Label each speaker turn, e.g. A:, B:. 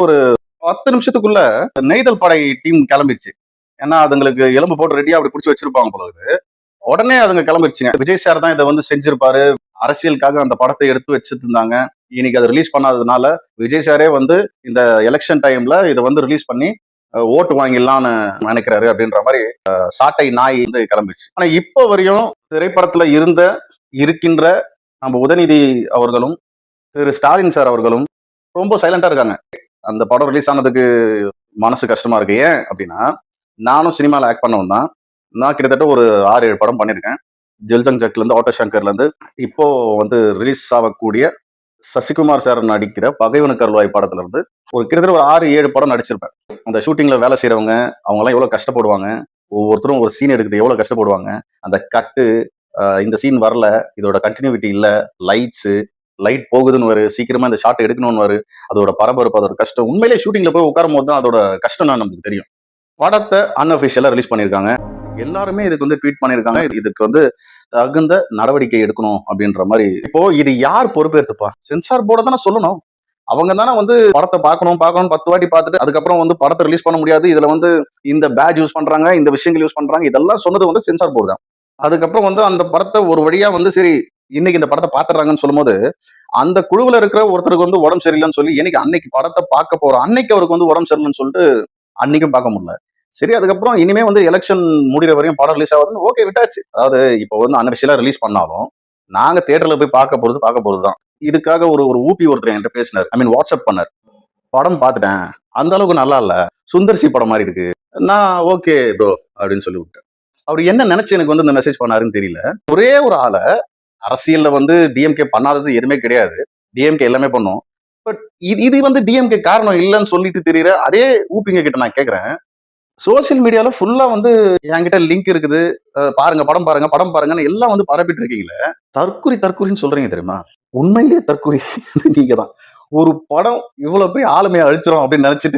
A: 10 நிமிஷத்துக்குள்ள நெய்தல் படை டீம் கிளம்பிடுச்சு. ஏன்னா அதுங்களுக்கு எலும்பு போட்டு ரெடியா அப்படி புடிச்சு வச்சிருப்பாங்க போல இருக்குது. உடனே அதுங்க கிளம்பிடுச்சுங்க. விஜய் சார் தான் இதை வந்து செஞ்சிருப்பாரு. அரசியலுக்காக அந்த படத்தை எடுத்து வச்சுட்டு இருந்தாங்க. இன்னைக்கு அதை ரிலீஸ் பண்ணாததுனால விஜய் சாரே வந்து இந்த எலெக்ஷன் டைம்ல இதை வந்து ரிலீஸ் பண்ணி ஓட்டு வாங்கிடலாம்னு நினைக்கிறாரு அப்படின்ற மாதிரி சாட்டை நாய் வந்து கிளம்பிடுச்சு. ஆனா இப்ப வரையும் திரைப்படத்துல இருக்கின்ற நம்ம உதயநிதி அவர்களும் திரு ஸ்டாலின் சார் அவர்களும் ரொம்ப சைலண்டா இருக்காங்க. அந்த படம் ரிலீஸ் ஆனதுக்கு மனசு கஷ்டமா இருக்கு. ஏன் அப்படின்னா, நானும் சினிமாவில் ஆக்ட் பண்ணவன் தான். நான் கிட்டத்தட்ட ஒரு 6-7 படம் பண்ணியிருக்கேன். ஜில்ஜங் ஜக்ல இருந்து ஆட்டோ ஷங்கர்ல இருந்து இப்போ வந்து ரிலீஸ் ஆகக்கூடிய சசிகுமார் சார் நடிக்கிற பகைவனுக்கு அருள்வாய் படத்துல இருந்து கிட்டத்தட்ட ஒரு 6-7 படம் நடிச்சிருப்பேன். அந்த ஷூட்டிங்ல வேலை செய்யறவங்க அவங்க எல்லாம் எவ்வளவு கஷ்டப்படுவாங்க. ஒவ்வொருத்தரும் ஒரு சீன் எடுக்கிறது எவ்வளவு கஷ்டப்படுவாங்க. அந்த கட்டு, இந்த சீன் வரல, இதோட கண்டினியூட்டி இல்ல, லைட் போகுதுன்னு வரு, சீக்கிரமா இந்த ஷாட் எடுக்கணும்னு வரு, அதோட பரபரப்பு, அதோட கஷ்டம். உண்மையிலேயே ஷூட்டிங்ல போய் உட்காரும் போது தான் அதோட கஷ்டம் நமக்கு தெரியும். படத்தை அன்அபிஷியலா ரிலீஸ் பண்ணியிருக்காங்க. எல்லாருமே இதுக்கு வந்து ட்வீட் பண்ணியிருக்காங்க. இதுக்கு வந்து தகுந்த நடவடிக்கை எடுக்கணும் அப்படின்ற மாதிரி. இப்போ இது யார் பொறுப்பேற்றுப்பா? சென்சார் போர்டை தானே சொல்லணும். அவங்க தானே வந்து படத்தை பார்க்கணும் 10 வாட்டி பார்த்துட்டு அதுக்கப்புறம் வந்து படத்தை ரிலீஸ் பண்ண முடியாது, இதுல வந்து இந்த பேட்ச் யூஸ் பண்றாங்க, இந்த விஷயங்கள் யூஸ் பண்றாங்க, இதெல்லாம் சொன்னது வந்து சென்சார் போர்டு தான். அதுக்கப்புறம் வந்து அந்த படத்தை ஒரு வழியா வந்து சரி இன்னைக்கு இந்த படத்தை பாத்துறாங்கன்னு சொல்லும் போது அந்த குழுவுல இருக்கிற ஒருத்தருக்கு வந்து உடம்பு சரியில்லைன்னு சொல்லி அன்னைக்கு படத்தை பார்க்க போறோம், அன்னைக்கு அவருக்கு வந்து உடம்பு சரியில்லைன்னு சொல்லிட்டு அன்னைக்கும் பார்க்க முடியல. சரி, அதுக்கப்புறம் இனிமே வந்து எலெக்ஷன் முடிகிற வரையும் படம் ரிலீஸ் ஆகுதுன்னு ஓகே விட்டாச்சு. அதாவது இப்போ வந்து அன்அபிஷியலா ரிலீஸ் பண்ணாலும் நாங்க தியேட்டர்ல போய் பார்க்க போறது தான். இதுக்காக ஒரு ஊபி ஒருத்தர் என்கிட்ட பேசினார், வாட்ஸ்அப் பண்ணார். படம் பார்த்துட்டேன், அந்த அளவுக்கு நல்லா இல்ல, சுந்தர்சி படம் மாதிரி இருக்கு. நான் ஓகே ப்ரோ அப்படின்னு சொல்லி விட்டேன். அவர் என்ன நினைச்சு எனக்கு வந்து இந்த மெசேஜ் பண்ணாருன்னு தெரியல. ஒரே ஒரு ஆளை அரசியல்ல வந்து டிஎம்கே பண்ணாதது எதுவுமே கிடையாது, டிஎம்கே எல்லாமே பண்ணும். பட் இது வந்து டிஎம்கே காரணம் இல்லைன்னு சொல்லிட்டு தெரியற அதே ஊப்பிங்க கிட்ட நான் கேட்கிறேன். சோசியல் மீடியால ஃபுல்லா வந்து என்கிட்ட லிங்க் இருக்குது, பாருங்க படம் பாருங்கன்னு எல்லாம் வந்து பரப்பிட்டு இருக்கீங்களே. தற்குறின்னு சொல்றீங்க தெரியுமா? உண்மையிலேயே தற்குறி நீங்க தான். ஒரு படம் இவ்வளவு போய் ஆளுமையை அழிச்சிரும் அப்படின்னு நினைச்சிட்டு